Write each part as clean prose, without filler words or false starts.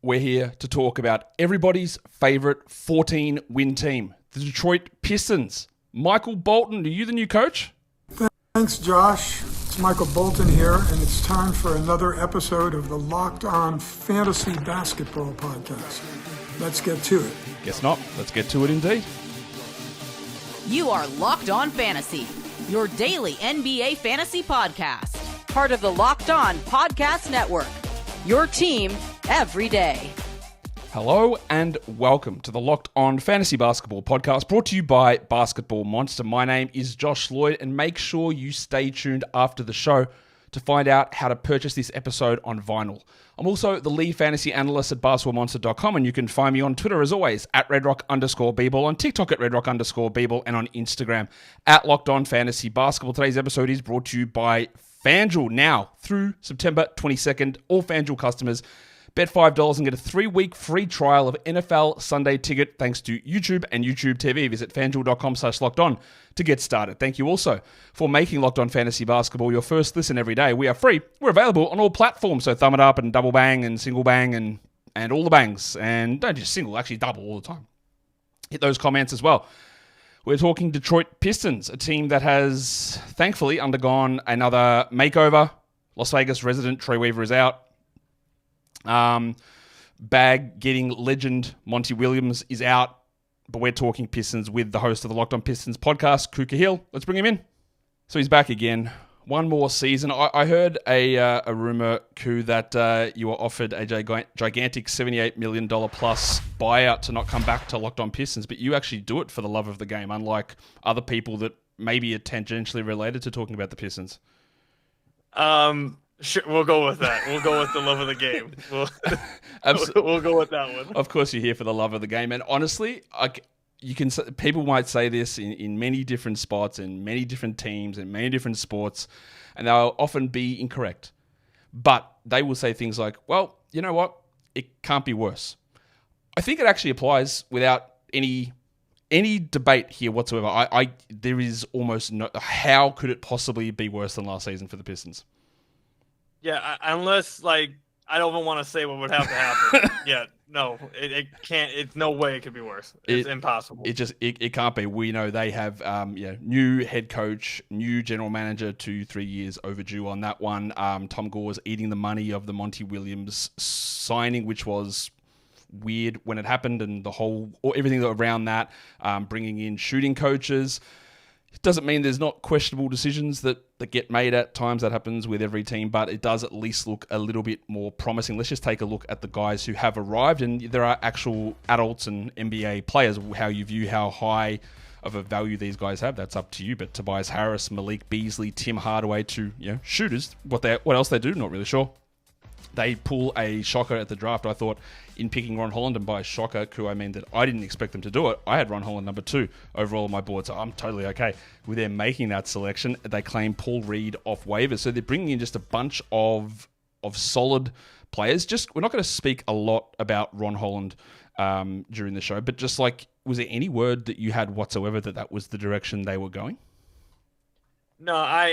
We're here to talk about everybody's favorite 14-win team, the Detroit Pistons. Michael Bolton, are you the new coach? Thanks, Josh. It's Michael Bolton here, and it's time for another episode of the Locked On Fantasy Basketball Podcast. Let's get to it. Guess not. Let's get to it indeed. You are Locked On Fantasy, your daily NBA fantasy podcast. Part of the Locked On Podcast Network, your team every day. Hello and welcome to the Locked On Fantasy Basketball Podcast, brought to you by Basketball Monster. My name is Josh Lloyd, and make sure you stay tuned after the show to find out how to purchase this episode on vinyl. I'm also the lead fantasy analyst at basketballmonster.com, and you can find me on Twitter as always at redrock_bball, on TikTok at redrock_bball, and on Instagram at Locked On Fantasy Basketball. Today's episode is brought to you by FanDuel. Now, through September 22nd, all FanDuel customers bet $5 and get a 3-week free trial of NFL Sunday Ticket thanks to YouTube and YouTube TV. Visit FanDuel.com/LockedOn to get started. Thank you also for making Locked On Fantasy Basketball your first listen every day. We are free. We're available on all platforms, so thumb it up and double bang and single bang and all the bangs. And don't just single, actually double all the time. Hit those comments as well. We're talking Detroit Pistons, a team that has thankfully undergone another makeover. Las Vegas resident Troy Weaver is out. Bag getting legend Monty Williams is out, but we're talking Pistons with the host of the Locked On Pistons podcast, Ku Khahil. Let's bring him in. So he's back again. One more season. I heard a rumor, Ku, that you were offered a gigantic $78 million plus buyout to not come back to Locked On Pistons, but you actually do it for the love of the game, unlike other people that maybe are tangentially related to talking about the Pistons. Sure, we'll go with that. We'll go with the love of the game. We'll go with that one. Of course, you're here for the love of the game, and honestly, people might say this in many different spots, in many different teams, in many different sports, and they'll often be incorrect. But they will say things like, "Well, you know what? It can't be worse." I think it actually applies without any debate here whatsoever. There is almost no. How could it possibly be worse than last season for the Pistons? Yeah, unless, I don't even want to say what would have to happen. Yeah, no, it can't. It's no way it could be worse. It's impossible. It can't be. We know they have new head coach, new general manager, 2-3 years overdue on that one. Tom Gore's eating the money of the Monty Williams signing, which was weird when it happened, and everything around that, bringing in shooting coaches. It doesn't mean there's not questionable decisions that get made at times. That happens with every team, but it does at least look a little bit more promising. Let's just take a look at the guys who have arrived, and there are actual adults and NBA players. How you view how high of a value these guys have, that's up to you. But Tobias Harris, Malik Beasley, Tim Hardaway, two shooters. What else they do, not really sure. They pull a shocker at the draft. I thought in picking Ron Holland, and by shocker, Ku, I mean that I didn't expect them to do it. I had Ron Holland number 2 overall on my board, so I'm totally okay with them making that selection. They claim Paul Reed off waivers, so they're bringing in just a bunch of solid players. We're not going to speak a lot about Ron Holland during the show, but was there any word that you had whatsoever that was the direction they were going? No,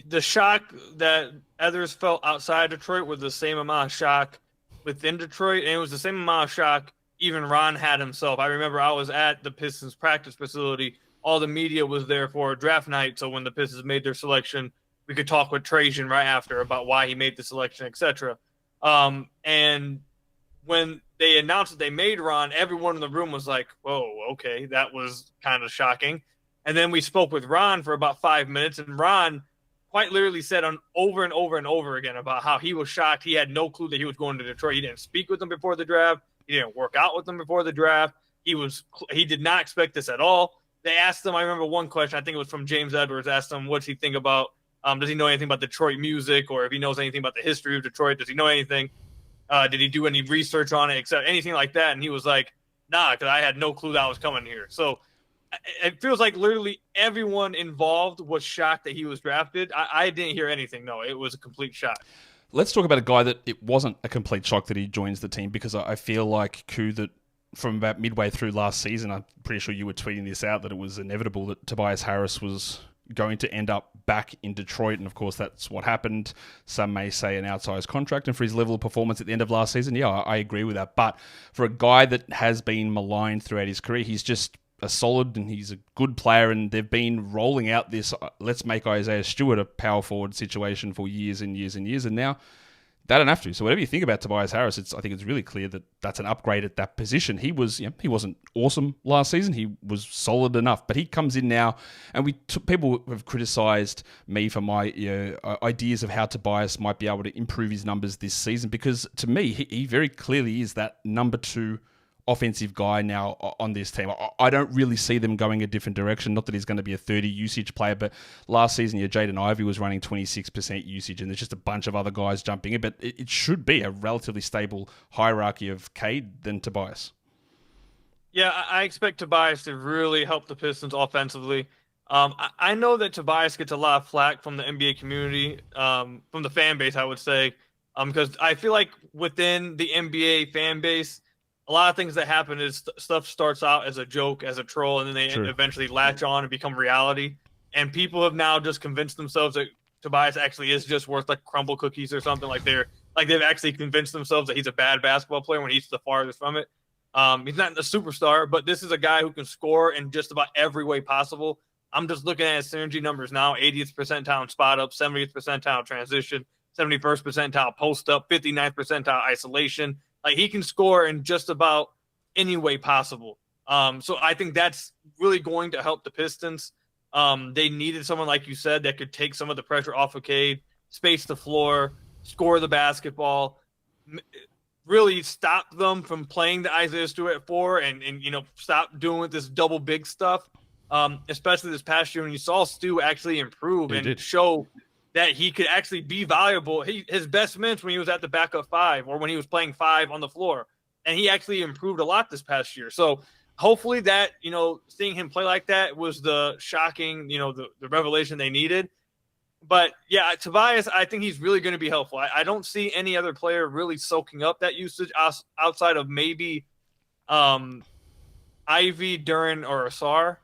the shock that others felt outside Detroit was the same amount of shock within Detroit, and it was the same amount of shock even Ron had himself. I remember I was at the Pistons practice facility. All the media was there for draft night, so when the Pistons made their selection, we could talk with Trajan right after about why he made the selection, etc. And when they announced that they made Ron, everyone in the room was like, whoa, okay, that was kind of shocking. And then we spoke with Ron for about 5 minutes, and Ron quite literally said over and over and over again about how he was shocked. He had no clue that he was going to Detroit. He didn't speak with them before the draft. He didn't work out with them before the draft. He did not expect this at all. They asked him, I remember one question, I think it was from James Edwards, asked him, what's he think about, does he know anything about Detroit music, or if he knows anything about the history of Detroit, does he know anything? Did he do any research on it, except anything like that? And he was like, nah, because I had no clue that I was coming here. So it feels like literally everyone involved was shocked that he was drafted. I didn't hear anything. No, it was a complete shock. Let's talk about a guy that it wasn't a complete shock that he joins the team, because I feel like, Ku, that from about midway through last season, I'm pretty sure you were tweeting this out, that it was inevitable that Tobias Harris was going to end up back in Detroit, and of course that's what happened. Some may say an outsized contract, and for his level of performance at the end of last season, yeah, I agree with that. But for a guy that has been maligned throughout his career, he's just a solid and he's a good player, and they've been rolling out this let's make Isaiah Stewart a power forward situation for years and years and years, and now they don't have to. So whatever you think about Tobias Harris, I think it's really clear that that's an upgrade at that position. He wasn't awesome last season. He was solid enough, but he comes in now, and people have criticized me for my ideas of how Tobias might be able to improve his numbers this season, because to me, he very clearly is that number 2 offensive guy now on this team. I don't really see them going a different direction. Not that he's going to be a 30 usage player, but last season, Jaden Ivey was running 26% usage, and there's just a bunch of other guys jumping in. But it should be a relatively stable hierarchy of Cade than Tobias. Yeah, I expect Tobias to really help the Pistons offensively. I know that Tobias gets a lot of flack from the NBA community, from the fan base, I would say, because I feel like within the NBA fan base, a lot of things that happen is stuff starts out as a joke, as a troll, and then they eventually latch on and become reality. And people have now just convinced themselves that Tobias actually is just worth like crumble cookies or something. They've actually convinced themselves that he's a bad basketball player when he's the farthest from it. He's not a superstar, but this is a guy who can score in just about every way possible. I'm just looking at his synergy numbers now: 80th percentile in spot up, 70th percentile transition, 71st percentile post up, 59th percentile isolation. He can score in just about any way possible. So I think that's really going to help the Pistons. They needed someone, like you said, that could take some of the pressure off of Cade, space the floor, score the basketball, really stop them from playing the Isaiah Stewart at 4 and stop doing this double big stuff, especially this past year when you saw Stu actually improve and show that he could actually be valuable. His best minutes when he was at the backup 5 or when he was playing 5 on the floor. And he actually improved a lot this past year. So hopefully that, seeing him play like that was the shocking, the revelation they needed. But yeah, Tobias, I think he's really going to be helpful. I don't see any other player really soaking up that usage outside of maybe Ivy, Duren, or Ausar.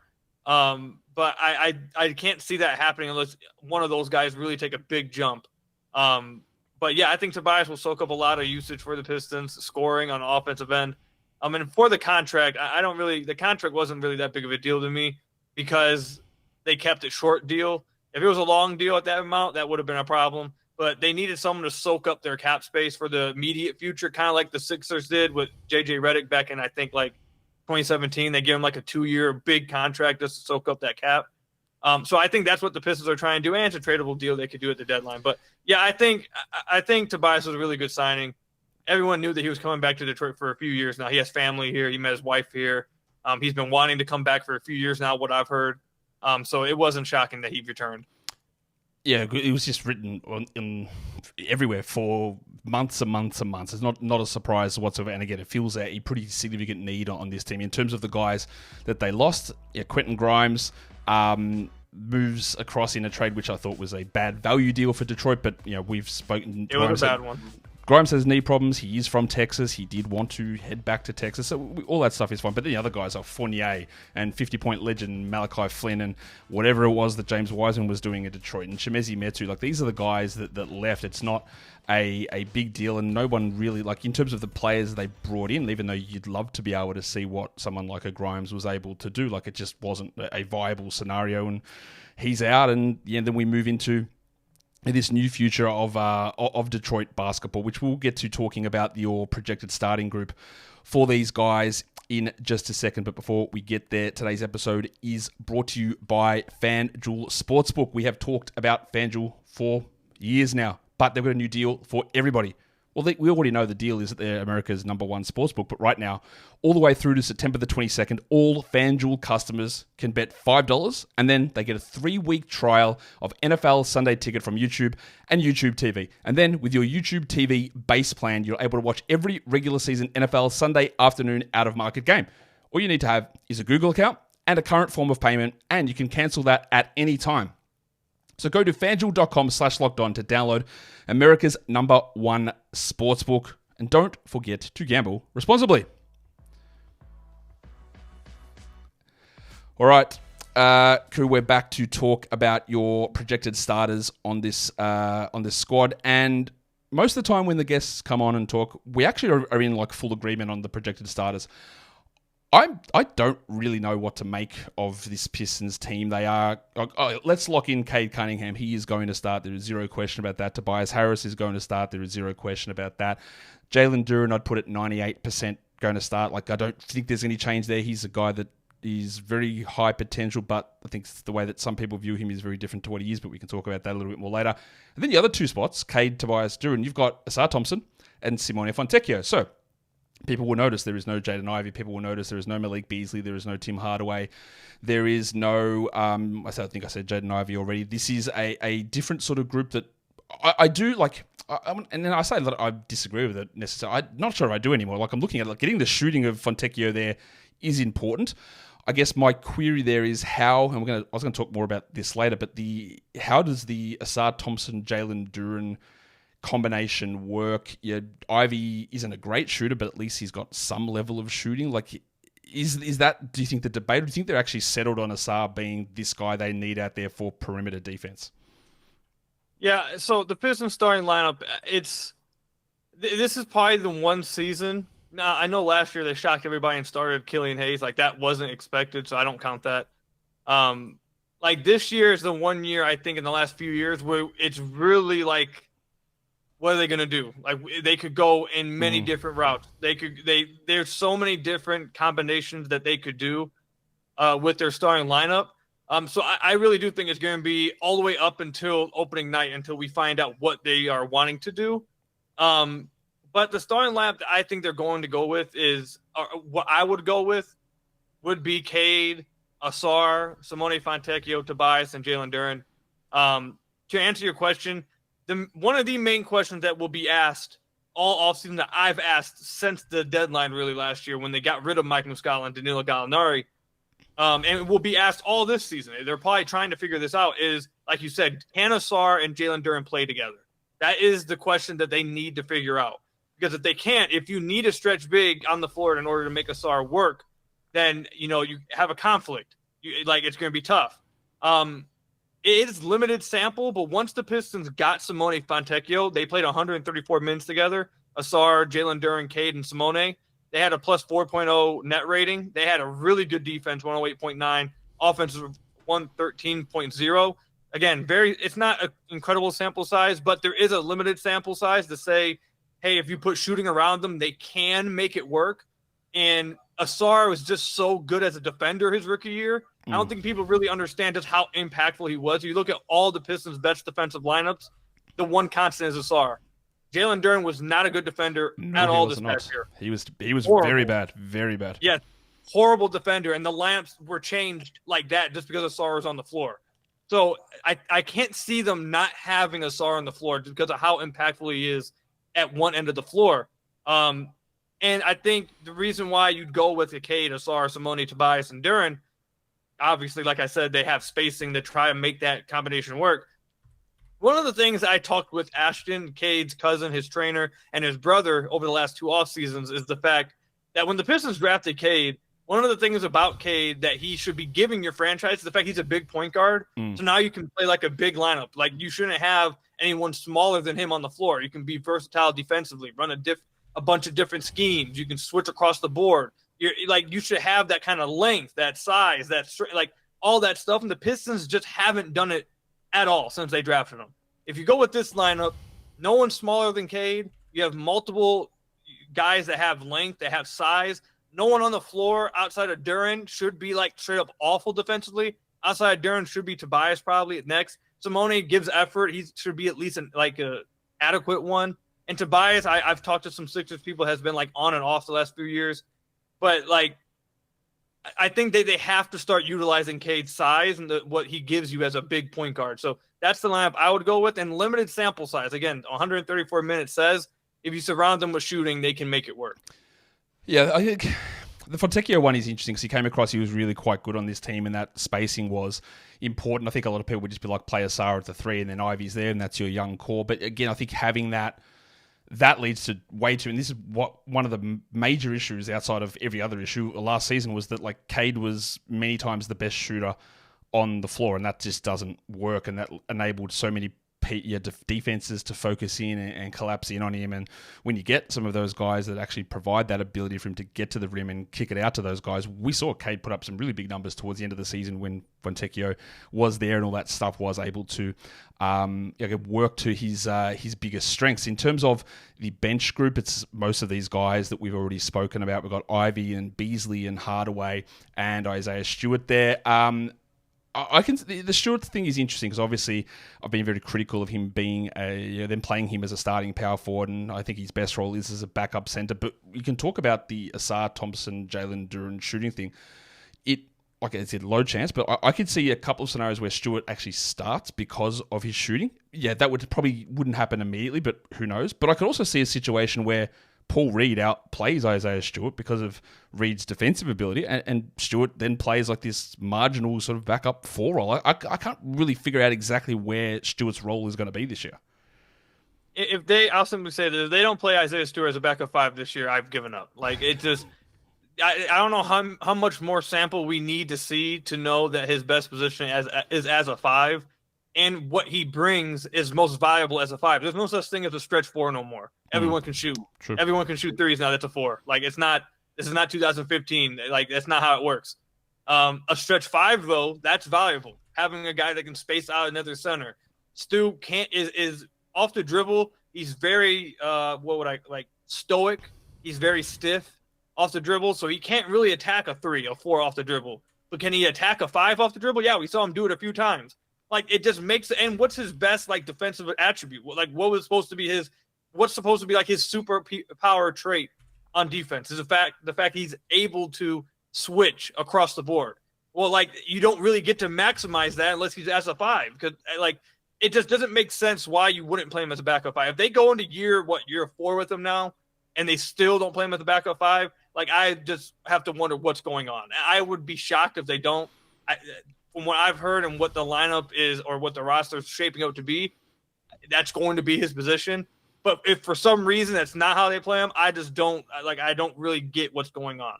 But I can't see that happening unless one of those guys really take a big jump. But yeah, I think Tobias will soak up a lot of usage for the Pistons, scoring on the offensive end. And for the contract, the contract wasn't really that big of a deal to me because they kept it short deal. If it was a long deal at that amount, that would have been a problem. But they needed someone to soak up their cap space for the immediate future, kind of like the Sixers did with JJ Redick back in, I think, 2017. They gave him a 2-year big contract just to soak up that cap. So I think that's what the Pistons are trying to do, and it's a tradable deal they could do at the deadline. But yeah, I think Tobias was a really good signing. Everyone knew that he was coming back to Detroit for a few years now. He has family here. He met his wife here. He's been wanting to come back for a few years now, what I've heard. So it wasn't shocking that he returned. Yeah, it was just written in everywhere for months and months and months. It's not a surprise whatsoever. And again, it feels a pretty significant need on this team in terms of the guys that they lost. Yeah, Quentin Grimes moves across in a trade which I thought was a bad value deal for Detroit, but we've spoken. It was a bad one. Grimes has knee problems. He is from Texas. He did want to head back to Texas. So all that stuff is fine. But then the other guys are Fournier and 50-point legend Malachi Flynn and whatever it was that James Wiseman was doing in Detroit and Chimezie Metu. These are the guys that left. It's not a big deal, and no one really, in terms of the players they brought in, even though you'd love to be able to see what someone like a Grimes was able to do, it just wasn't a viable scenario, and he's out, and then we move into this new future of Detroit basketball, which we'll get to talking about your projected starting group for these guys in just a second. But before we get there, today's episode is brought to you by FanDuel Sportsbook. We have talked about FanDuel for years now, but they've got a new deal for everybody. Well, we already know the deal is that they're America's number one sportsbook, but right now, all the way through to September the 22nd, all FanDuel customers can bet $5, and then they get a 3-week trial of NFL Sunday Ticket from YouTube and YouTube TV. And then with your YouTube TV base plan, you're able to watch every regular season NFL Sunday afternoon out-of-market game. All you need to have is a Google account and a current form of payment, and you can cancel that at any time. So go to FanDuel.com/lockedon to download America's number one sportsbook. And don't forget to gamble responsibly. All right. Ku, we're back to talk about your projected starters on this squad. And most of the time when the guests come on and talk, we actually are in like full agreement on the projected starters. I don't really know what to make of this Pistons team. They are... let's lock in Cade Cunningham. He is going to start. There is zero question about that. Tobias Harris is going to start. There is zero question about that. Jalen Duren, I'd put at 98% going to start. Like, I don't think there's any change there. He's a guy that is very high potential, but I think the way that some people view him is very different to what he is, but we can talk about that a little bit more later. And then the other two spots, Cade, Tobias, Duren, you've got Ausar Thompson and Simone Fontecchio. So people will notice there is no Jaden Ivey. People will notice there is no Malik Beasley. There is no Tim Hardaway. There is no, I think I said Jaden Ivey already. This is a different sort of group that I do like. And then I say that I disagree with it necessarily. I'm not sure if I do anymore. Like, I'm looking at like getting the shooting of Fontecchio there is important. I guess my query there is how, and I was going to talk more about this later, but how does the Ausar Thompson, Jalen Duren combination work? Yeah, Ivy isn't a great shooter, but at least he's got some level of shooting. Like, is that, do you think, the debate, or do you think they're actually settled on Ausar being this guy they need out there for perimeter defense? Yeah, so the Pistons starting lineup, this is probably the one season. Now, I know last year they shocked everybody and started Killian Hayes. Like, that wasn't expected, so I don't count that. Like, this year is the 1 year, I think, in the last few years where it's really like, what are they going to do? Like, they could go in many different routes. There's so many different combinations that they could do with their starting lineup. So I really do think it's going to be all the way up until opening night, until we find out what they are wanting to do. But the starting lineup that I think they're going to go with is what I would go with would be Cade, Ausar, Simone Fontecchio, Tobias, and Jalen Duren. To answer your question, one of the main questions that will be asked all offseason that I've asked since the deadline really last year when they got rid of Mike Muscala and Danilo Gallinari, and it will be asked all this season. They're probably trying to figure this out is, like you said, can Ausar and Jalen Duren play together? That is the question that they need to figure out. Because if they can't, if you need a stretch big on the floor in order to make Ausar work, then, you have a conflict. It's going to be tough. It is limited sample, but once the Pistons got Simone Fontecchio, they played 134 minutes together. Ausar, Jalen Duren, Cade, and Simone. They had a plus 4.0 net rating. They had a really good defense, 108.9. Offense 113.0. Again, it's not an incredible sample size, but there is a limited sample size to say, hey, if you put shooting around them, they can make it work. And Ausar was just so good as a defender his rookie year. I don't think people really understand just how impactful he was. If you look at all the Pistons' best defensive lineups, the one constant is Ausar. Jalen Duren was not a good defender at all this past year. He was very bad, very bad. Yeah, horrible defender, and the lamps were changed like that just because Ausar was on the floor. So I can't see them not having Ausar on the floor just because of how impactful he is at one end of the floor. And I think the reason why you'd go with Cade, Ausar, Simone, Tobias, and Duren, obviously, like I said, they have spacing to try and make that combination work. One of the things I talked with Ashton, Cade's cousin, his trainer, and his brother over the last two off seasons is the fact that when the Pistons drafted Cade, one of the things about Cade that he should be giving your franchise is the fact he's a big point guard. So now you can play like a big lineup. Like, you shouldn't have anyone smaller than him on the floor. You can be versatile defensively, run a bunch of different schemes. You can switch across the board. You should have that kind of length, that size, all that stuff. And the Pistons just haven't done it at all since they drafted him. If you go with this lineup, no one's smaller than Cade. You have multiple guys that have length, that have size. No one on the floor outside of Duren should be straight up awful defensively. Outside of Duren should be Tobias probably next. Simone gives effort. He should be at least a adequate one. And Tobias, I've talked to some Sixers people, has been on and off the last few years. But I think they have to start utilizing Cade's size and what he gives you as a big point guard. So that's the lineup I would go with. And limited sample size. Again, 134 minutes says if you surround them with shooting, they can make it work. Yeah, I think the Fontecchio one is interesting because he was really quite good on this team, and that spacing was important. I think a lot of people would just be like, play Ausar at the 3 and then Ivy's there, and that's your young core. But again, I think having that leads to way too, and this is what one of the major issues outside of every other issue last season was that Cade was many times the best shooter on the floor, and that just doesn't work, and that enabled so many defenses to focus in and collapse in on him. And when you get some of those guys that actually provide that ability for him to get to the rim and kick it out to those guys, we saw Cade put up some really big numbers towards the end of the season when Fontecchio was there and all that stuff was able to work to his biggest strengths. In terms of the bench group, it's most of these guys that we've already spoken about. We've got Ivey and Beasley and Hardaway and Isaiah Stewart there. The Stewart thing is interesting because obviously I've been very critical of him being them playing him as a starting power forward, and I think his best role is as a backup center. But you can talk about the Ausar Thompson, Jalen Duren shooting thing. Like I said, low chance, but I could see a couple of scenarios where Stewart actually starts because of his shooting. Yeah, that wouldn't happen immediately, but who knows? But I could also see a situation where Paul Reed outplays Isaiah Stewart because of Reed's defensive ability, and Stewart then plays like this marginal sort of backup four role. I can't really figure out exactly where Stewart's role is going to be this year. I'll simply say that if they don't play Isaiah Stewart as a backup five this year, I've given up. Like, it just, I don't know how much more sample we need to see to know that his best position is as a five, and what he brings is most valuable as a five. There's no such thing as a stretch four no more. Everyone can shoot. True. Everyone can shoot threes now. That's a four. Like, this is not 2015. Like, that's not how it works. A stretch five, though, that's valuable. Having a guy that can space out another center. Stu is off the dribble. He's very stoic. He's very stiff off the dribble, so he can't really attack a four off the dribble. But can he attack a five off the dribble? Yeah, we saw him do it a few times. Like, it just makes it. And what's his best defensive attribute? Like, what's supposed to be his super power trait on defense is the fact he's able to switch across the board. Well, like, you don't really get to maximize that unless he's as a five, because it just doesn't make sense why you wouldn't play him as a backup five. If they go into year 4 with him now and they still don't play him as a backup five, like, I just have to wonder what's going on. I would be shocked if they don't. From what I've heard and what the lineup is or what the roster is shaping up to be, that's going to be his position. But if for some reason that's not how they play him, I don't really get what's going on.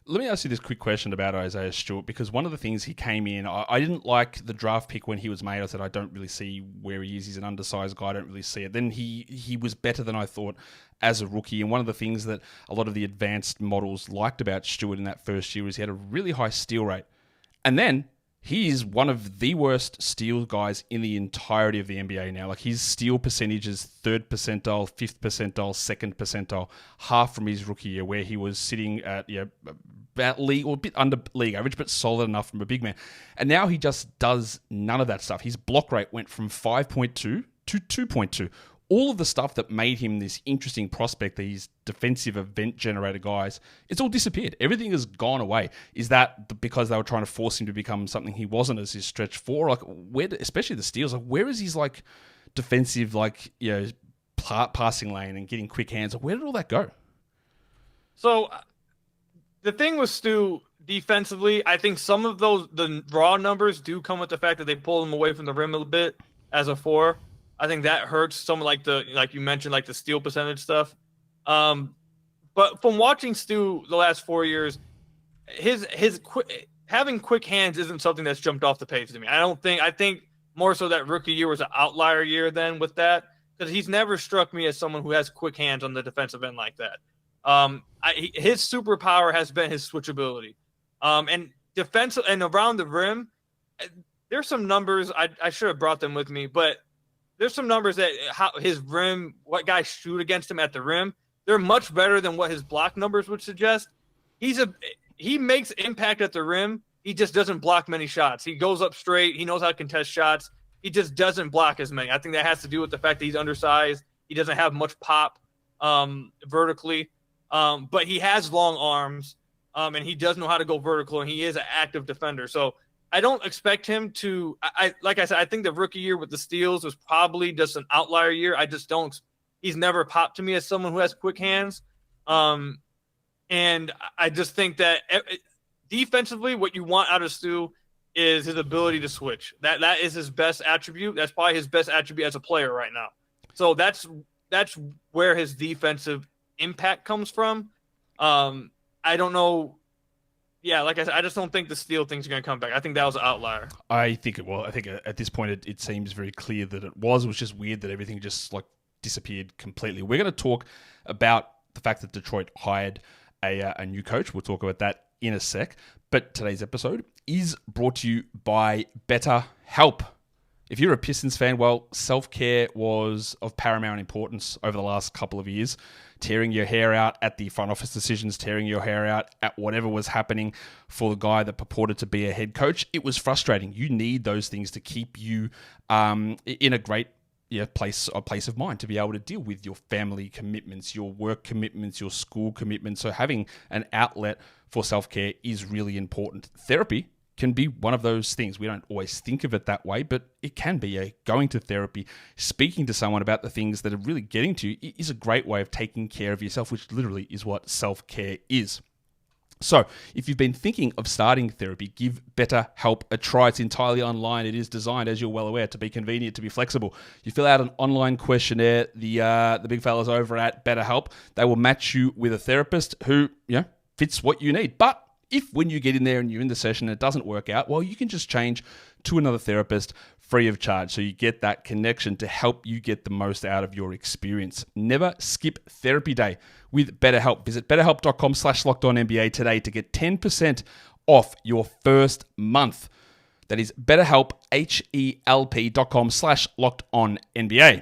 Let me ask you this quick question about Isaiah Stewart, because one of the things he came in, I didn't like the draft pick when he was made. I said, I don't really see where he is. He's an undersized guy. I don't really see it. Then he was better than I thought as a rookie. And one of the things that a lot of the advanced models liked about Stewart in that first year was he had a really high steal rate. And then he's one of the worst steal guys in the entirety of the NBA now. Like, his steal percentage is 3rd percentile, 5th percentile, 2nd percentile, half from his rookie year, where he was sitting at about league or a bit under league average, but solid enough from a big man. And now he just does none of that stuff. His block rate went from 5.2 to 2.2. All of the stuff that made him this interesting prospect, these defensive event generator guys, it's all disappeared. Everything has gone away. Is that because they were trying to force him to become something he wasn't as his stretch four? Like, where, especially the steals, like, where is his defensive, passing lane and getting quick hands? Where did all that go? So the thing with Stu defensively, I think some of the raw numbers do come with the fact that they pull him away from the rim a little bit as a four. I think that hurts some, like you mentioned, like the steal percentage stuff. But from watching Stu the last 4 years, having quick hands isn't something that's jumped off the page to me. I think more so that rookie year was an outlier year then with that, because he's never struck me as someone who has quick hands on the defensive end like that. His superpower has been his switchability. And defensive and around the rim, there's some numbers, I should have brought them with me, but there's some numbers that how his rim, what guys shoot against him at the rim, they're much better than what his block numbers would suggest. He makes impact at the rim. He just doesn't block many shots. He goes up straight. He knows how to contest shots. He just doesn't block as many. I think that has to do with the fact that he's undersized. He doesn't have much pop vertically, but he has long arms, and he does know how to go vertical, and he is an active defender. So I don't expect him to. Like I said, I think the rookie year with the steals was probably just an outlier year. I just don't. He's never popped to me as someone who has quick hands, and I just think that defensively, what you want out of Stu is his ability to switch. That is his best attribute. That's probably his best attribute as a player right now. So that's where his defensive impact comes from. I don't know. yeah, like I said, I just don't think the Steele thing's going to come back. I think that was an outlier. I think it will. I think at this point it seems very clear that it was. It was just weird that everything just like disappeared completely. We're going to talk about the fact that Detroit hired a new coach. We'll talk about that in a sec. But today's episode is brought to you by BetterHelp. If you're a Pistons fan, well, self-care was of paramount importance over the last couple of years. Tearing your hair out at the front office decisions, tearing your hair out at whatever was happening for the guy that purported to be a head coach. It was frustrating. You need those things to keep you in a great place of mind, to be able to deal with your family commitments, your work commitments, your school commitments. So having an outlet for self-care is really important. Therapy can be one of those things. We don't always think of it that way, but it can be. Going to therapy, speaking to someone about the things that are really getting to you is a great way of taking care of yourself, which literally is what self-care is. So if you've been thinking of starting therapy, give BetterHelp a try. It's entirely online. It is designed, as you're well aware, to be convenient, to be flexible. You fill out an online questionnaire. The big fellas over at BetterHelp, they will match you with a therapist who fits what you need. But if when you get in there and you're in the session and it doesn't work out, well, you can just change to another therapist free of charge. So you get that connection to help you get the most out of your experience. Never skip therapy day with BetterHelp. Visit betterhelp.com/lockedonnba today to get 10% off your first month. That is BetterHelp, HELP.com/lockedonnba.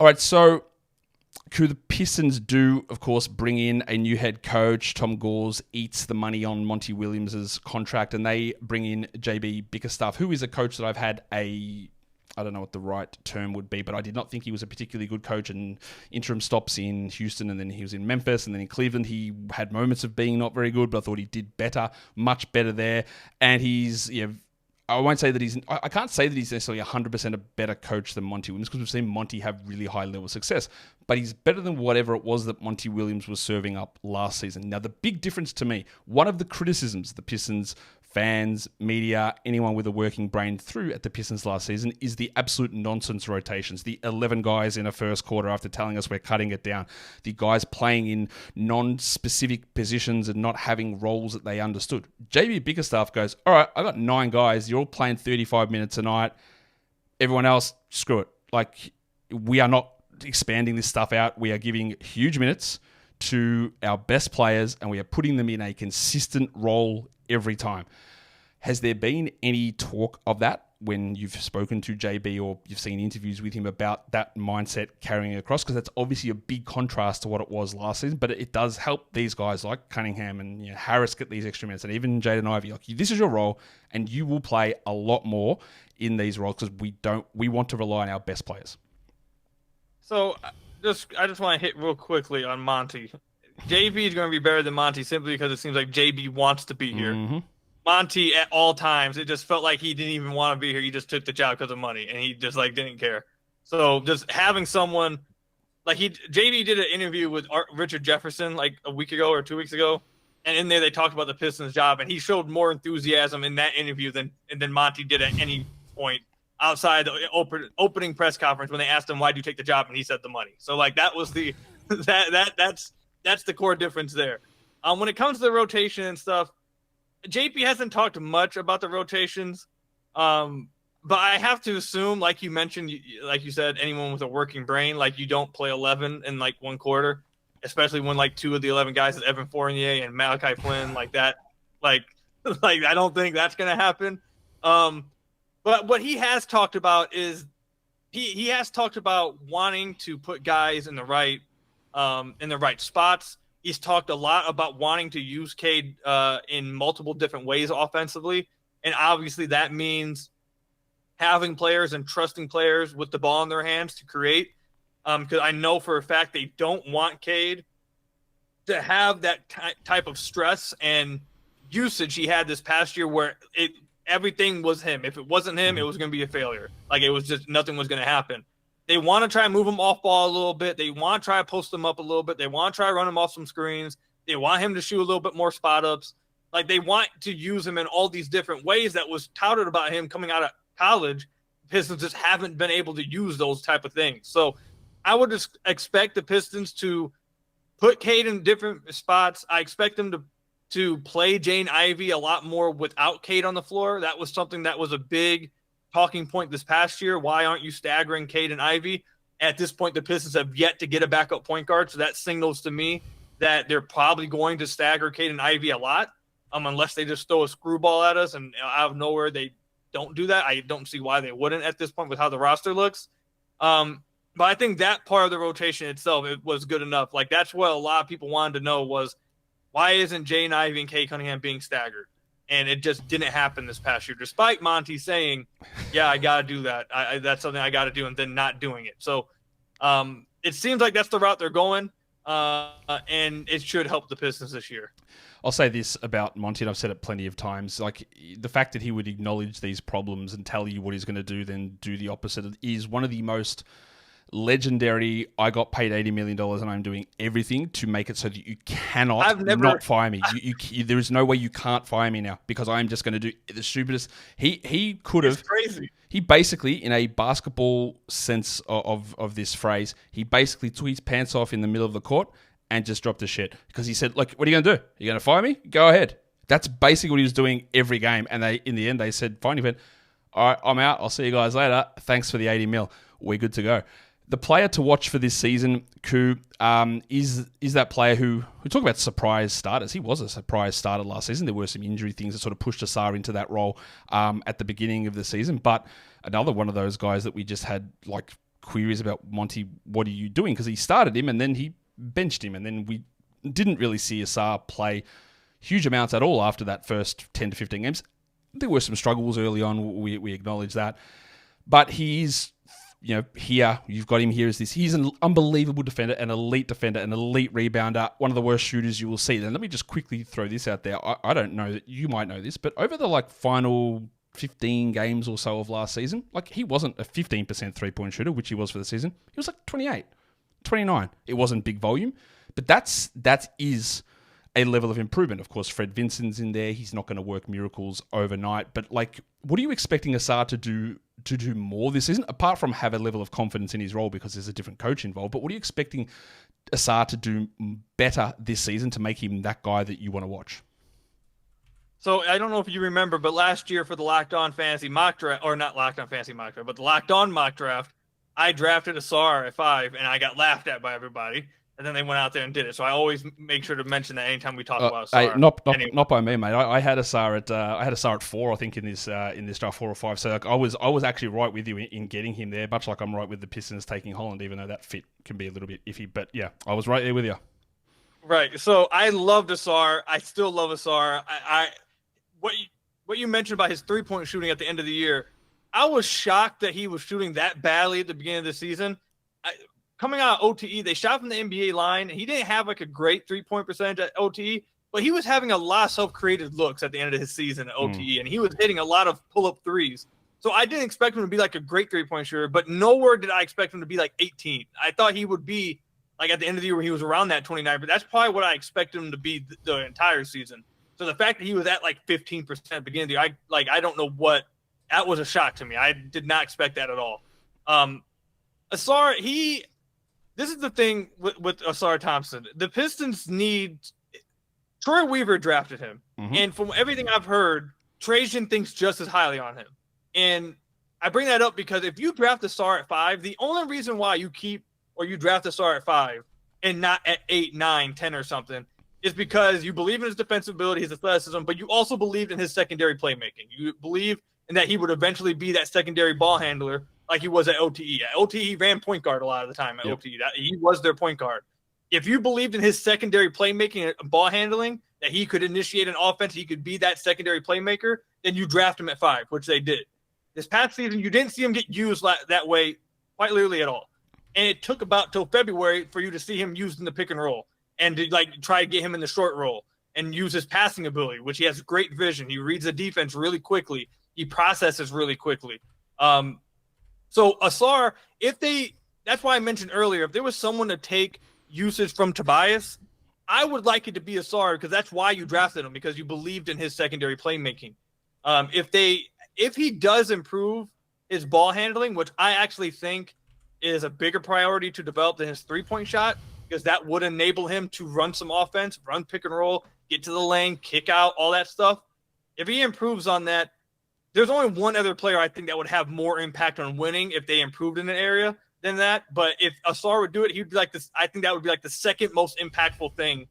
All right, so the Pistons do, of course, bring in a new head coach. Tom Gores eats the money on Monty Williams' contract, and they bring in JB Bickerstaff, who is a coach that I've had I don't know what the right term would be, but I did not think he was a particularly good coach. And interim stops in Houston, and then he was in Memphis, and then in Cleveland. He had moments of being not very good, but I thought he did better, much better there. And he's, I won't say that I can't say that he's necessarily 100% a better coach than Monty Williams, because we've seen Monty have really high level success, but he's better than whatever it was that Monty Williams was serving up last season. Now, the big difference to me, one of the criticisms the Pistons fans, media, anyone with a working brain threw at the Pistons last season is the absolute nonsense rotations. The 11 guys in a first quarter after telling us we're cutting it down. The guys playing in non-specific positions and not having roles that they understood. JB Bickerstaff goes, all right, I got 9 guys. You're all playing 35 minutes a night. Everyone else, screw it. Like, we are not expanding this stuff out. We are giving huge minutes to our best players, and we are putting them in a consistent role every time. Has there been any talk of that when you've spoken to JB or you've seen interviews with him about that mindset carrying across? Because that's obviously a big contrast to what it was last season, but it does help these guys like Cunningham and Harris get these extra minutes, and even Jaden Ivey. Like, this is your role, and you will play a lot more in these roles because we want to rely on our best players. So I just want to hit real quickly on Monty. JB is going to be better than Monty simply because it seems like JB wants to be here. Mm-hmm. Monty, at all times, it just felt like he didn't even want to be here. He just took the job because of money, and he just didn't care. So just having someone like JB did an interview with Richard Jefferson like a week ago or 2 weeks ago, and in there they talked about the Pistons job, and he showed more enthusiasm in that interview than Monty did at any point outside the opening press conference when they asked him, why do you take the job? And he said the money. So that was the that's the core difference there. When it comes to the rotation and stuff, JP hasn't talked much about the rotations. But I have to assume, like you mentioned, like you said, anyone with a working brain, you don't play 11 in one quarter, especially when 2 of the 11 guys is Evan Fournier and Malachi Flynn like that. I don't think that's going to happen. But what he has talked about is he has talked about wanting to put guys in the right spots. He's talked a lot about wanting to use Cade in multiple different ways offensively, and obviously that means having players and trusting players with the ball in their hands to create. Because I know for a fact they don't want Cade to have that type of stress and usage he had this past year, where everything was him. If it wasn't him, it was going to be a failure. It was just nothing was going to happen. They want to try and move him off ball a little bit. They want to try to post him up a little bit. They want to try to run him off some screens. They want him to shoot a little bit more spot ups. They want to use him in all these different ways that was touted about him coming out of college. Pistons just haven't been able to use those type of things. So I would just expect the Pistons to put Cade in different spots. I expect them to play Jaden Ivey a lot more without Cade on the floor. That was something that was a big talking point this past year. Why aren't you staggering Cade and Ivey? At this point, the Pistons have yet to get a backup point guard, so that signals to me that they're probably going to stagger Cade and Ivey a lot, unless they just throw a screwball at us and out of nowhere they don't do that. I don't see why they wouldn't at this point with how the roster looks. But I think that part of the rotation itself, it was good enough. Like, that's what a lot of people wanted to know was, why isn't Jaden Ivey and Cade Cunningham being staggered? And it just didn't happen this past year, despite Monty saying, yeah, I got to do that. That's something I got to do, and then not doing it. So it seems like that's the route they're going, and it should help the Pistons this year. I'll say this about Monty, and I've said it plenty of times. Like, the fact that he would acknowledge these problems and tell you what he's going to do, then do the opposite, is one of the most legendary. I got paid $80 million and I'm doing everything to make it so that you cannot not fire me. There is no way you can't fire me now, because I'm just going to do the stupidest. He could have. Crazy. He basically, in a basketball sense of this phrase, he basically took his pants off in the middle of the court and just dropped the shit, because he said, "Look, what are you going to do? You're going to fire me? Go ahead." That's basically what he was doing every game. And in the end, they said, "Fine, you went, all right, I'm out. I'll see you guys later. Thanks for the 80 mil. We're good to go." The player to watch for this season, Ku, is that player who we talk about surprise starters. He was a surprise starter last season. There were some injury things that sort of pushed Ausar into that role at the beginning of the season. But another one of those guys that we just had like queries about, Monty, what are you doing? Because he started him and then he benched him. And then we didn't really see Ausar play huge amounts at all after that first 10 to 15 games. There were some struggles early on. We acknowledge that. But he's... here, you've got him here as this. He's an unbelievable defender, an elite rebounder, one of the worst shooters you will see. Then let me just quickly throw this out there. I don't know that you might know this, but over the final 15 games or so of last season, he wasn't a 15% three-point shooter, which he was for the season. He was 28, 29. It wasn't big volume, but that is a level of improvement. Of course, Fred Vincent's in there. He's not going to work miracles overnight, but what are you expecting Ausar to do more this season, apart from have a level of confidence in his role because there's a different coach involved? But what are you expecting Ausar to do better this season to make him that guy that you want to watch? So I don't know if you remember, but last year for the Locked On Fantasy mock draft, or not Locked On Fantasy mock draft, but the Locked On mock draft, I drafted Ausar at 5, and I got laughed at by everybody. And then they went out there and did it. So I always make sure to mention that anytime we talk about Ausar. Not by me, mate. I had Ausar at 4, I think, in this draft, 4 or 5. So I was actually right with you in getting him there, much like I'm right with the Pistons taking Holland, even though that fit can be a little bit iffy. But yeah, I was right there with you. Right. So I loved Ausar. I still love Ausar. What you mentioned about his 3-point shooting at the end of the year, I was shocked that he was shooting that badly at the beginning of the season. Coming out of OTE, they shot from the NBA line, and he didn't have a great 3-point percentage at OTE, but he was having a lot of self-created looks at the end of his season at OTE, and he was hitting a lot of pull-up threes. So I didn't expect him to be a great 3-point shooter, but nowhere did I expect him to be 18. I thought he would be at the end of the year when he was around that 29, but that's probably what I expected him to be the entire season. So the fact that he was at 15% at the beginning of the year, I don't know what – that was a shock to me. I did not expect that at all. Ausar, this is the thing with Ausar Thompson. The Pistons need – Troy Weaver drafted him. Mm-hmm. And from everything I've heard, Trajan thinks just as highly on him. And I bring that up because if you draft Ausar at 5, the only reason why you draft Ausar at 5 and not at 8, 9, 10 or something is because you believe in his defensive ability, his athleticism, but you also believed in his secondary playmaking. You believe in that he would eventually be that secondary ball handler like he was at OTE. At OTE, he ran point guard a lot of the time at OTE. He was their point guard. If you believed in his secondary playmaking and ball handling, that he could initiate an offense, he could be that secondary playmaker, then you draft him at 5, which they did. This past season, you didn't see him get used that way quite literally at all. And it took about till February for you to see him used in the pick and roll and to try to get him in the short roll and use his passing ability, which he has great vision. He reads the defense really quickly. He processes really quickly. So Ausar, that's why I mentioned earlier, if there was someone to take usage from Tobias, I would like it to be Ausar because that's why you drafted him, because you believed in his secondary playmaking. If he does improve his ball handling, which I actually think is a bigger priority to develop than his 3-point shot, because that would enable him to run some offense, run pick and roll, get to the lane, kick out, all that stuff. If he improves on that, there's only one other player I think that would have more impact on winning if they improved in an area than that. But if Ausar would do it, he'd be like this. I think that would be like the second most impactful thing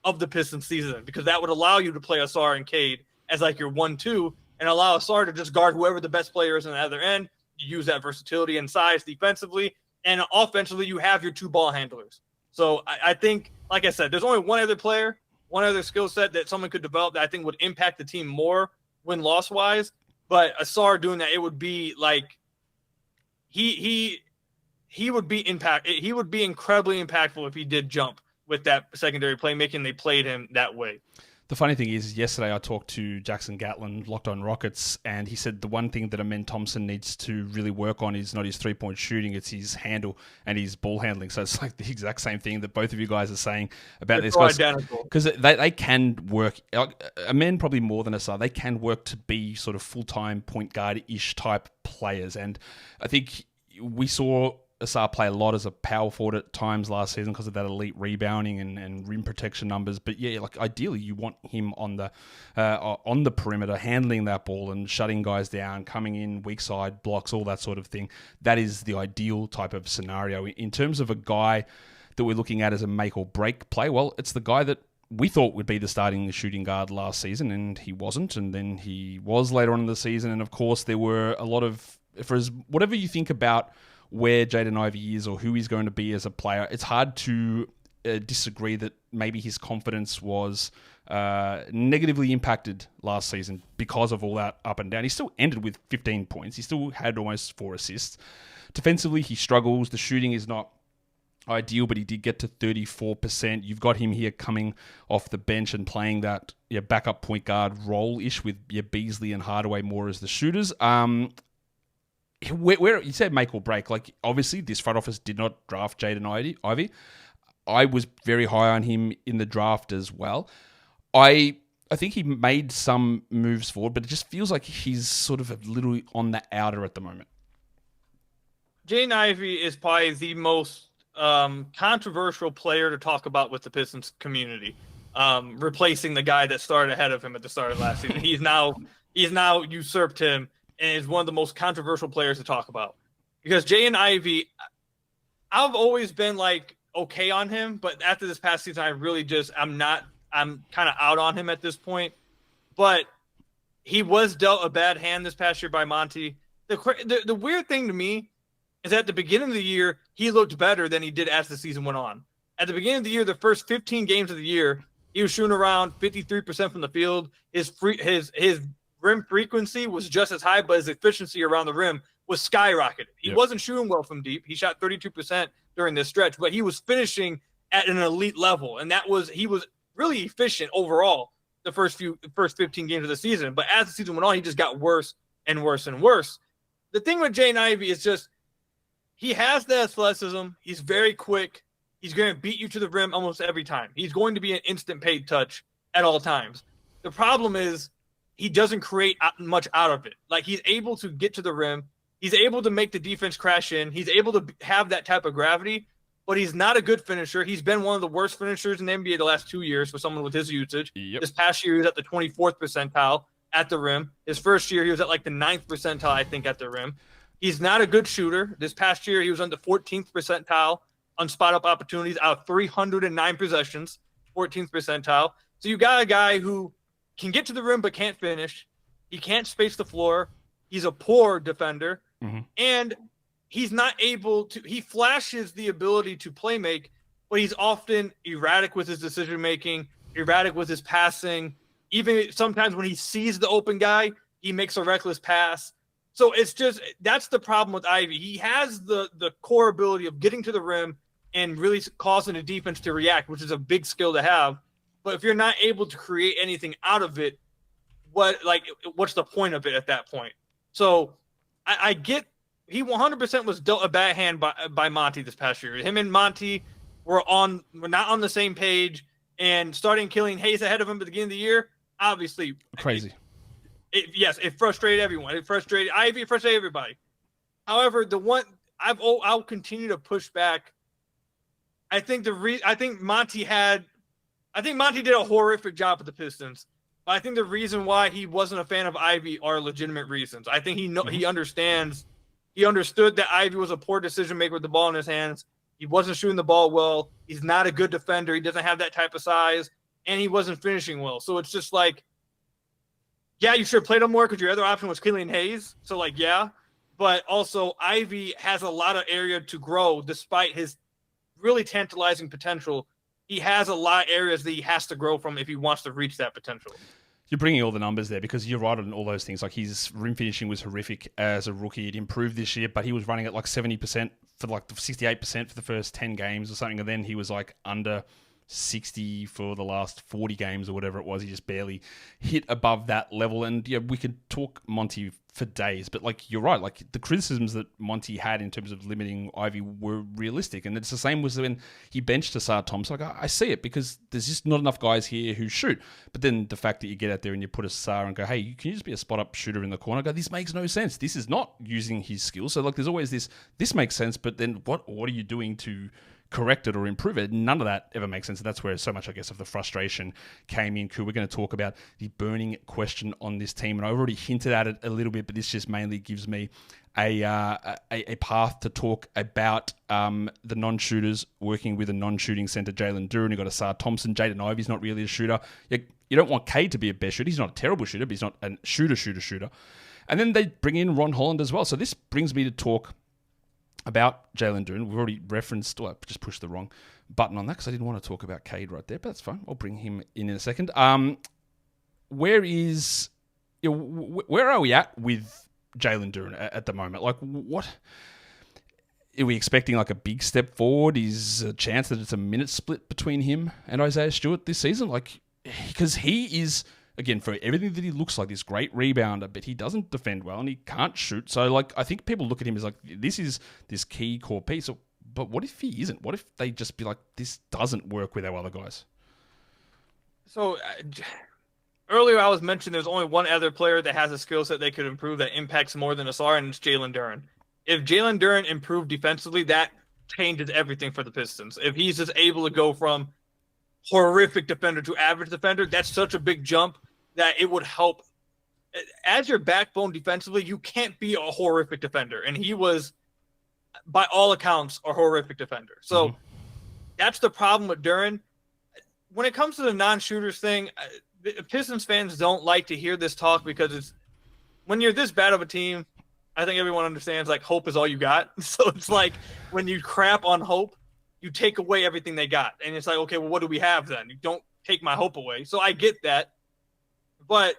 of the Pistons season, because that would allow you to play Ausar and Cade as like your 1-2 and allow Ausar to just guard whoever the best player is on the other end. You use that versatility and size defensively, and offensively you have your 2 ball handlers. So I think, like I said, there's only one other player, one other skill set that someone could develop that I think would impact the team more win-loss wise. But Ausar doing that, it would be like he would be he would be incredibly impactful if he did jump with that secondary playmaking. They played him that way. The funny thing is, yesterday I talked to Jackson Gatlin, Locked On Rockets, and he said the one thing that Amen Thompson needs to really work on is not his three-point shooting, it's his handle and his ball handling. So it's like the exact same thing that both of you guys are saying about this guy. Because they can work, Amen probably more than Ausar, they can work to be sort of full-time point guard-ish type players. And I think we saw Ausar play a lot as a power forward at times last season because of that elite rebounding and rim protection numbers. But yeah, like ideally you want him on the perimeter, handling that ball and shutting guys down, coming in weak side blocks, all that sort of thing. That is the ideal type of scenario. In terms of a guy that we're looking at as a make or break play, well, it's the guy that we thought would be the starting shooting guard last season, and he wasn't, and then he was later on in the season. And of course there were a lot of, whatever you think about where Jaden Ivey is or who he's going to be as a player, it's hard to disagree that maybe his confidence was negatively impacted last season because of all that up and down. He still ended with 15 points. He still had almost 4 assists. Defensively, he struggles. The shooting is not ideal, but he did get to 34%. You've got him here coming off the bench and playing that backup point guard role-ish with Beasley and Hardaway more as the shooters. Where you said make or break, like obviously this front office did not draft Jaden Ivey. I was very high on him in the draft as well. I think he made some moves forward, but it just feels like he's sort of a little on the outer at the moment. Jaden Ivey is probably the most controversial player to talk about with the Pistons community, replacing the guy that started ahead of him at the start of last season. He's now usurped him and is one of the most controversial players to talk about. Because Jaden Ivey, I've always been like okay on him, but after this past season, I'm kind of out on him at this point. But he was dealt a bad hand this past year by Monty. The weird thing to me is at the beginning of the year, he looked better than he did as the season went on. At the beginning of the year, the first 15 games of the year, he was shooting around 53% from the field. His rim frequency was just as high, but his efficiency around the rim was skyrocketed. He wasn't shooting well from deep. He shot 32% during this stretch, but he was finishing at an elite level, and he was really efficient overall the first 15 games of the season. But as the season went on, he just got worse and worse and worse. The thing with Jaden Ivey is just he has the athleticism. He's very quick. He's going to beat you to the rim almost every time. He's going to be an instant paid touch at all times. The problem is he doesn't create much out of it. Like, he's able to get to the rim. He's able to make the defense crash in. He's able to have that type of gravity, but he's not a good finisher. He's been one of the worst finishers in the NBA the last 2 years for someone with his usage. Yep. This past year, he was at the 24th percentile at the rim. His first year, he was at like the 9th percentile, I think, at the rim. He's not a good shooter. This past year, he was on the 14th percentile on spot-up opportunities out of 309 possessions, 14th percentile. So you got a guy who can get to the rim but can't finish. He can't space the floor. He's a poor defender. Mm-hmm. And he's not able to – he flashes the ability to play make, but he's often erratic with his decision-making, erratic with his passing. Even sometimes when he sees the open guy, he makes a reckless pass. So it's just – that's the problem with Ivey. He has the core ability of getting to the rim and really causing the defense to react, which is a big skill to have. But if you're not able to create anything out of it, what's the point of it at that point? So I get he 100% was dealt a bad hand by Monty this past year. Him and Monty were not on the same page, and starting Killian Hayes ahead of him at the beginning of the year, obviously crazy. It frustrated everyone. It frustrated Ivy. It frustrated everybody. However, the one I'll continue to push back. I think Monty had I think Monty did a horrific job with the Pistons. But I think the reason why he wasn't a fan of Ivey are legitimate reasons. I think he understands. He understood that Ivey was a poor decision maker with the ball in his hands. He wasn't shooting the ball well. He's not a good defender. He doesn't have that type of size, and he wasn't finishing well. So it's just like, yeah, you should have played him more because your other option was Killian Hayes. So like, yeah, but also Ivey has a lot of area to grow despite his really tantalizing potential. He has a lot of areas that he has to grow from if he wants to reach that potential. You're bringing all the numbers there because you're right on all those things. Like his rim finishing was horrific as a rookie. It improved this year, but he was running at like 70% for like 68% for the first 10 games or something. And then he was like under 60 for the last 40 games or whatever it was. He just barely hit above that level. And yeah, we could talk Monty for days, but like you're right, like the criticisms that Monty had in terms of limiting Ivey were realistic. And it's the same was when he benched Ausar Thompson. Like I see it because there's just not enough guys here who shoot. But then the fact that you get out there and you put Ausar and go, hey, can you just be a spot up shooter in the corner? I go, this makes no sense. This is not using his skills. So like there's always this makes sense, but then what are you doing to correct it or improve it? None of that ever makes sense. And that's where so much, I guess, of the frustration came in. We're going to talk about the burning question on this team, and I already hinted at it a little bit, but this just mainly gives me a path to talk about the non-shooters working with a non-shooting center, Jalen Duren. You've got Ausar Thompson. Jaden Ivey's not really a shooter. You don't want Cade to be a best shooter. He's not a terrible shooter, but he's not a shooter. And then they bring in Ron Holland as well. So this brings me to talk about Jalen Duren. We've already referenced, I just pushed the wrong button on that because I didn't want to talk about Cade right there, but that's fine. I'll bring him in a second. Where are we at with Jalen Duren at the moment? Like, what are we expecting? Like a big step forward? Is a chance that it's a minute split between him and Isaiah Stewart this season? Like, because he is, again, for everything that he looks like, this great rebounder, but he doesn't defend well and he can't shoot. So, like, I think people look at him as like, this is this key core piece. But what if he isn't? What if they just be like, this doesn't work with our other guys? So, earlier I was mentioning there's only one other player that has a skill set they could improve that impacts more than Ausar, and it's Jalen Duren. If Jalen Duren improved defensively, that changes everything for the Pistons. If he's just able to go from horrific defender to average defender, that's such a big jump that it would help. As your backbone defensively, you can't be a horrific defender. And he was, by all accounts, a horrific defender. So that's the problem with Duren. When it comes to the non-shooters thing, Pistons fans don't like to hear this talk because it's when you're this bad of a team, I think everyone understands like hope is all you got. So it's like when you crap on hope, you take away everything they got. And it's like, okay, well, what do we have then? You don't take my hope away. So I get that. But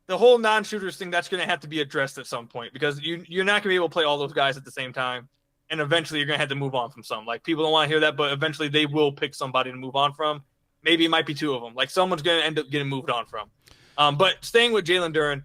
the whole non-shooters thing, that's going to have to be addressed at some point because you're not going to be able to play all those guys at the same time. And eventually you're going to have to move on from some. Like, people don't want to hear that, but eventually they will pick somebody to move on from. Maybe it might be two of them. Like, someone's going to end up getting moved on from. But staying with Jalen Duren,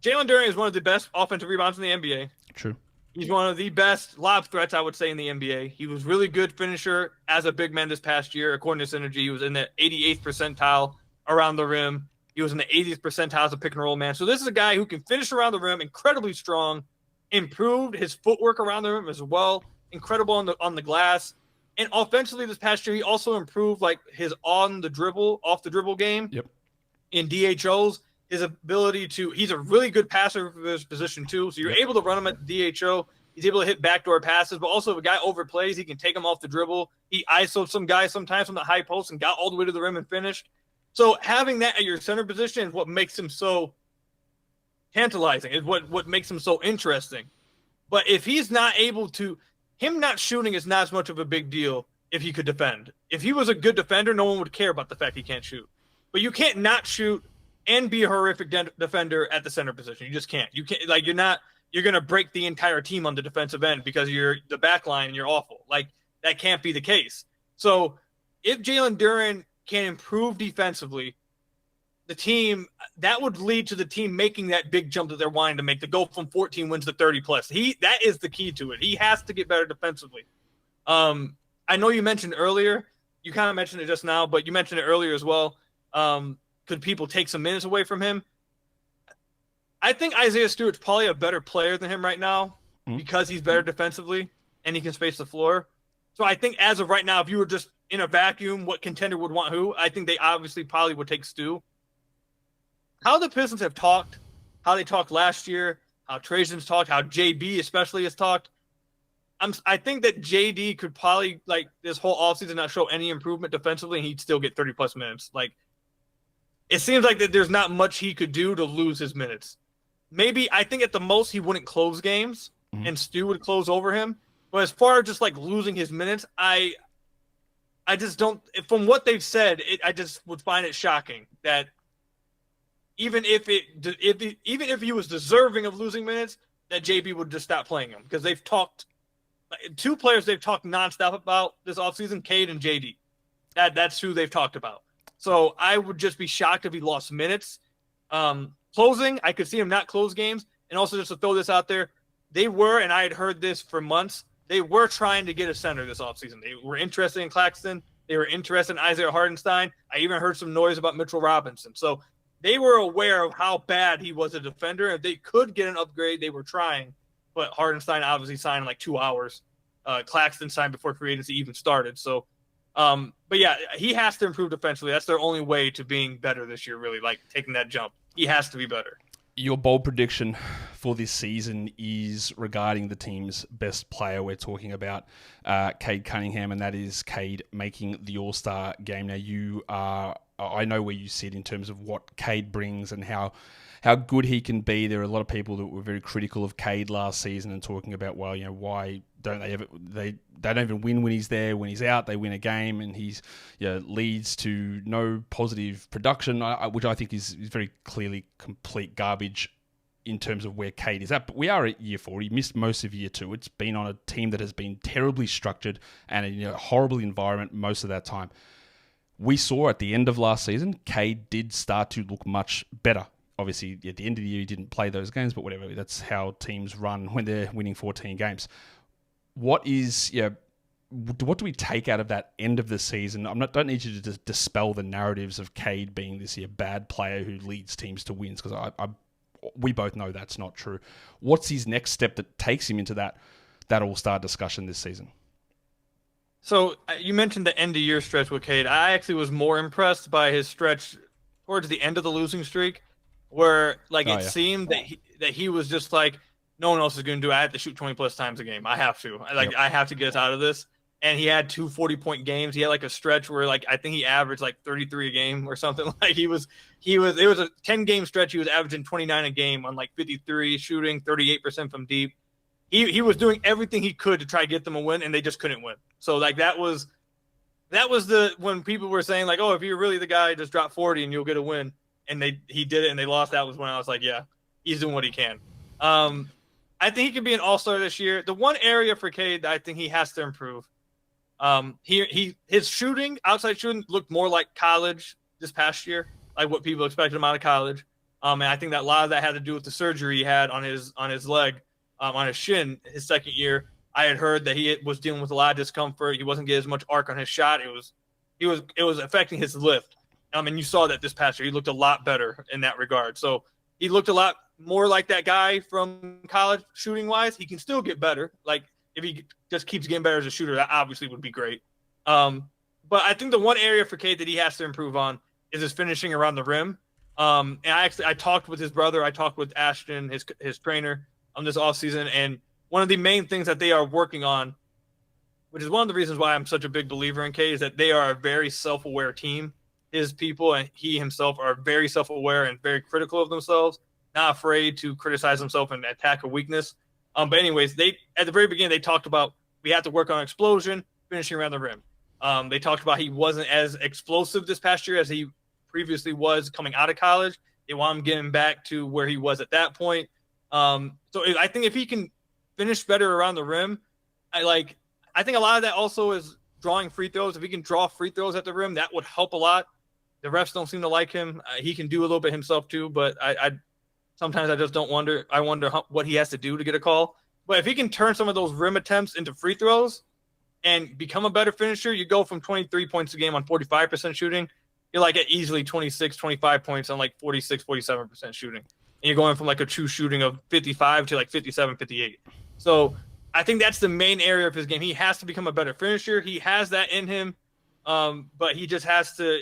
Jalen Duren is one of the best offensive rebounders in the NBA. True. He's one of the best lob threats, I would say, in the NBA. He was really good finisher as a big man this past year. According to Synergy, he was in the 88th percentile around the rim. He was in the 80th percentile as a pick and roll man. So this is a guy who can finish around the rim, incredibly strong, improved his footwork around the rim as well, incredible on the glass. And offensively this past year, he also improved like his off the dribble game. Yep. In DHOs. His ability to, he's a really good passer for his position too. So you're able to run him at the DHO. He's able to hit backdoor passes, but also if a guy overplays, he can take him off the dribble. He ISO'd some guys sometimes from the high post and got all the way to the rim and finished. So having that at your center position is what makes him so tantalizing, is what makes him so interesting. But if he's not able to, him not shooting is not as much of a big deal if he could defend. If he was a good defender, no one would care about the fact he can't shoot. But you can't not shoot and be a horrific defender at the center position. You just can't. You can't, like, you're going to break the entire team on the defensive end because you're the back line and you're awful. Like, that can't be the case. So if Jalen Duren can improve defensively, the team, that would lead to the team making that big jump that they're wanting to make, to go from 14 wins to 30 plus. That is the key to it. He has to get better defensively. I know you mentioned earlier, you kind of mentioned it just now, but you mentioned it earlier as well. Could people take some minutes away from him? I think Isaiah Stewart's probably a better player than him right now because he's better defensively and he can space the floor. So I think as of right now, if you were just in a vacuum, what contender would want who, I think they obviously probably would take Stu. How the Pistons have talked, how they talked last year, how Trajan's talked, how JB especially has talked, I think that JD could probably, like, this whole offseason not show any improvement defensively, and he'd still get 30-plus minutes. Like, it seems like that there's not much he could do to lose his minutes. Maybe, I think at the most he wouldn't close games, and Stu would close over him. But as far as just, like, losing his minutes, I just don't – from what they've said, I just would find it shocking that even if he was deserving of losing minutes, that JB would just stop playing him. Because they've talked – two players they've talked nonstop about this offseason, Cade and JD. That's who they've talked about. So I would just be shocked if he lost minutes. Closing, I could see him not close games. And also, just to throw this out there, they were, and I had heard this for months, they were trying to get a center this offseason. They were interested in Claxton. They were interested in Isaiah Hartenstein. I even heard some noise about Mitchell Robinson. So they were aware of how bad he was a defender. If they could get an upgrade, they were trying. But Hartenstein obviously signed in like 2 hours. Claxton signed before free agency even started. So, but yeah, he has to improve defensively. That's their only way to being better this year, really, like taking that jump. He has to be better. Your bold prediction for this season is regarding the team's best player. We're talking about Cade Cunningham, and that is Cade making the All-Star game. Now, I know where you sit in terms of what Cade brings and how good he can be. There are a lot of people that were very critical of Cade last season and talking about, well, why don't they don't even win when he's there. When he's out, they win a game, and he's leads to no positive production, which I think is very clearly complete garbage in terms of where Cade is at. But we are at year 4. He missed most of year 2. It's been on a team that has been terribly structured and in a horrible environment most of that time. We saw at the end of last season, Cade did start to look much better. Obviously, at the end of the year, he didn't play those games, but whatever. That's how teams run when they're winning 14 games. What do we take out of that end of the season? Don't need you to dispel the narratives of Cade being this bad player who leads teams to wins, because we both know that's not true. What's his next step that takes him into that All-Star discussion this season? So you mentioned the end-of-year stretch with Cade. I actually was more impressed by his stretch towards the end of the losing streak, where seemed that he was just like, no one else is going to do it. I have to shoot 20-plus times a game. I have to. I have to get us out of this. And he had 2 40-point games. He had like a stretch where I think he averaged like 33 a game or something. Like it was a 10-game stretch. He was averaging 29 a game on like 53 shooting, 38% from deep. He was doing everything he could to try to get them a win, and they just couldn't win. So that was when people were saying like, oh, if you're really the guy, just drop 40 and you'll get a win. And he did it, and they lost. That was when I was like, yeah, he's doing what he can. I think he can be an all-star this year. The one area for Cade that I think he has to improve, his shooting, outside shooting, looked more like college this past year, like what people expected him out of college. And I think that a lot of that had to do with the surgery he had on his leg, on his shin, his second year. I had heard that he was dealing with a lot of discomfort. He wasn't getting as much arc on his shot. It was affecting his lift. And you saw that this past year. He looked a lot better in that regard. So he looked a lot more like that guy from college shooting-wise. He can still get better. Like, if he just keeps getting better as a shooter, that obviously would be great. But I think the one area for Cade that he has to improve on is his finishing around the rim. And I talked with his brother. I talked with Ashton, his trainer, on this offseason. And one of the main things that they are working on, which is one of the reasons why I'm such a big believer in Cade, is that they are a very self-aware team. His people and he himself are very self-aware and very critical of themselves, not afraid to criticize themselves and attack a weakness. But anyways, at the very beginning, they talked about we have to work on explosion, finishing around the rim. They talked about he wasn't as explosive this past year as he previously was coming out of college. They want him getting back to where he was at that point. So I think if he can finish better around the rim, I think a lot of that also is drawing free throws. If he can draw free throws at the rim, that would help a lot. The refs don't seem to like him. He can do a little bit himself too, but sometimes I just don't wonder. I wonder what he has to do to get a call. But if he can turn some of those rim attempts into free throws and become a better finisher, you go from 23 points a game on 45% shooting. You're like at easily 26, 25 points on like 46, 47% shooting. And you're going from like a true shooting of 55 to like 57, 58. So I think that's the main area of his game. He has to become a better finisher. He has that in him. But he just has to.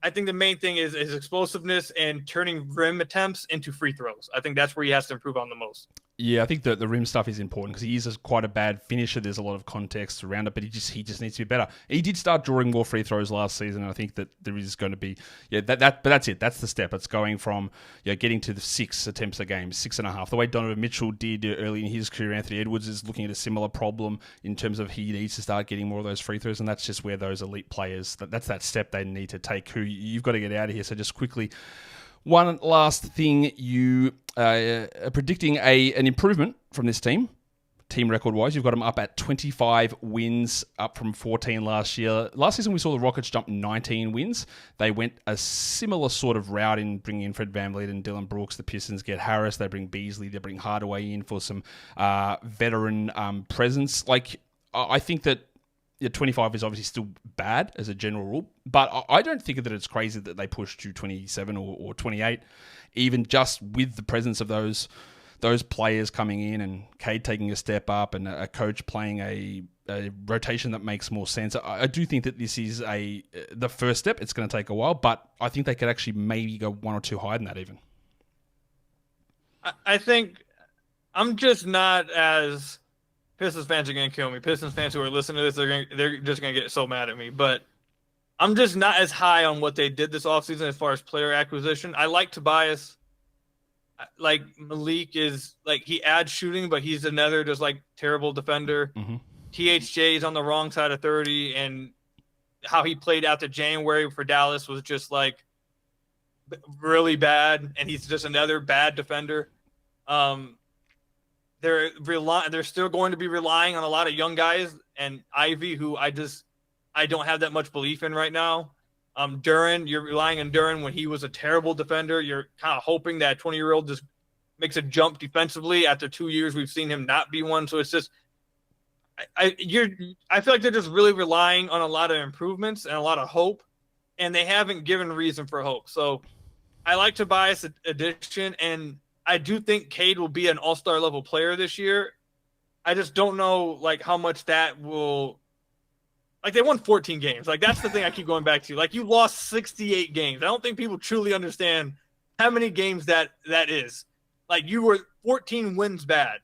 I think the main thing is his explosiveness and turning rim attempts into free throws. I think that's where he has to improve on the most. Yeah, I think the rim stuff is important because he is quite a bad finisher. There's a lot of context around it, but he just needs to be better. He did start drawing more free throws last season, and I think that there is going to be but that's it. That's the step. It's going from getting to the 6 attempts a game, 6.5. The way Donovan Mitchell did early in his career. Anthony Edwards is looking at a similar problem in terms of he needs to start getting more of those free throws, and that's just where those elite players that's that step they need to take. Who you've got to get out of here. So just quickly. One last thing, you are predicting an improvement from this team record-wise. You've got them up at 25 wins, up from 14 last year. Last season, we saw the Rockets jump 19 wins. They went a similar sort of route in bringing in Fred VanVleet and Dylan Brooks. The Pistons get Harris. They bring Beasley. They bring Hardaway in for some veteran presence. I think that 25 is obviously still bad as a general rule, but I don't think that it's crazy that they push to 27 or 28, even just with the presence of those players coming in and Cade taking a step up and a coach playing a rotation that makes more sense. I do think that this is the first step. It's going to take a while, but I think they could actually maybe go 1 or 2 higher than that even. I think I'm just not as... Pistons fans are going to kill me. Pistons fans who are listening to this, they're just going to get so mad at me. But I'm just not as high on what they did this offseason as far as player acquisition. I like Tobias. Like Malik is he adds shooting, but he's another just terrible defender. Mm-hmm. THJ is on the wrong side of 30, and how he played out to January for Dallas was just really bad, and he's just another bad defender. They're still going to be relying on a lot of young guys, and Ivey, who I don't have that much belief in right now. Duren, you're relying on Duren when he was a terrible defender. You're kind of hoping that 20-year-old just makes a jump defensively. After 2 years, we've seen him not be one. So it's just, I feel like they're just really relying on a lot of improvements and a lot of hope, and they haven't given reason for hope. So I like Tobias' addition, and I do think Cade will be an all-star level player this year. I just don't know how much that will they won 14 games. That's the thing I keep going back to. You lost 68 games. I don't think people truly understand how many games that is. You were 14 wins bad.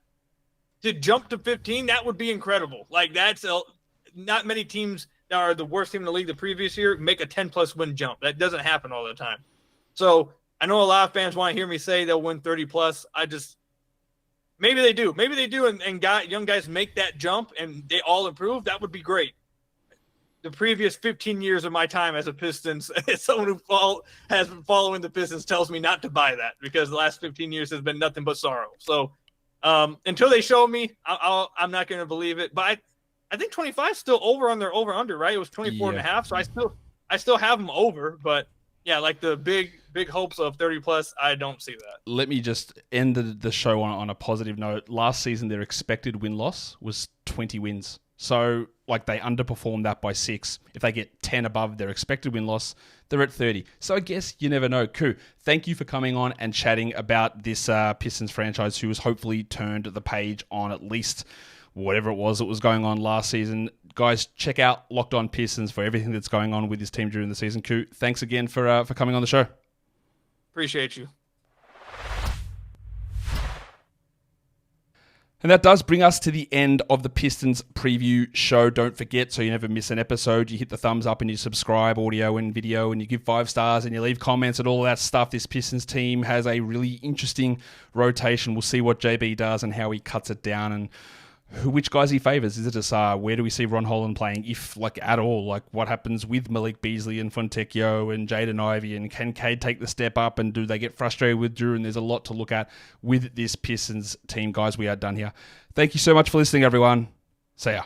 To jump to 15, that would be incredible. That's not many teams that are the worst team in the league the previous year make a 10+ win jump. That doesn't happen all the time. So I know a lot of fans want to hear me say they'll win 30+. Maybe they do. Maybe they do, and young guys make that jump and they all improve. That would be great. The previous 15 years of my time as a Pistons, as someone who has been following the Pistons, tells me not to buy that because the last 15 years has been nothing but sorrow. So until they show me, I'm not going to believe it. But I think 25 is still over on their over-under, right? It was 24.5, so I still have them over, but yeah, the big hopes of 30+, I don't see that. Let me just end the show on a positive note. Last season, their expected win-loss was 20 wins. So, they underperformed that by 6. If they get 10 above their expected win-loss, they're at 30. So I guess you never know. Ku, thank you for coming on and chatting about this Pistons franchise who has hopefully turned the page on at least whatever it was that was going on last season. Guys, check out Locked On Pistons for everything that's going on with this team during the season. Ku, thanks again for coming on the show. Appreciate you. And that does bring us to the end of the Pistons preview show. Don't forget, so you never miss an episode, you hit the thumbs up and you subscribe, audio and video, and you give 5 stars and you leave comments and all that stuff. This Pistons team has a really interesting rotation. We'll see what JB does and how he cuts it down and which guys he favours. Is it Ausar? Where do we see Ron Holland playing, if at all? What happens with Malik Beasley and Fontecchio and Jaden Ivey? And can Cade take the step up? And do they get frustrated with Duren? There's a lot to look at with this Pistons team. Guys, we are done here. Thank you so much for listening, everyone. See ya.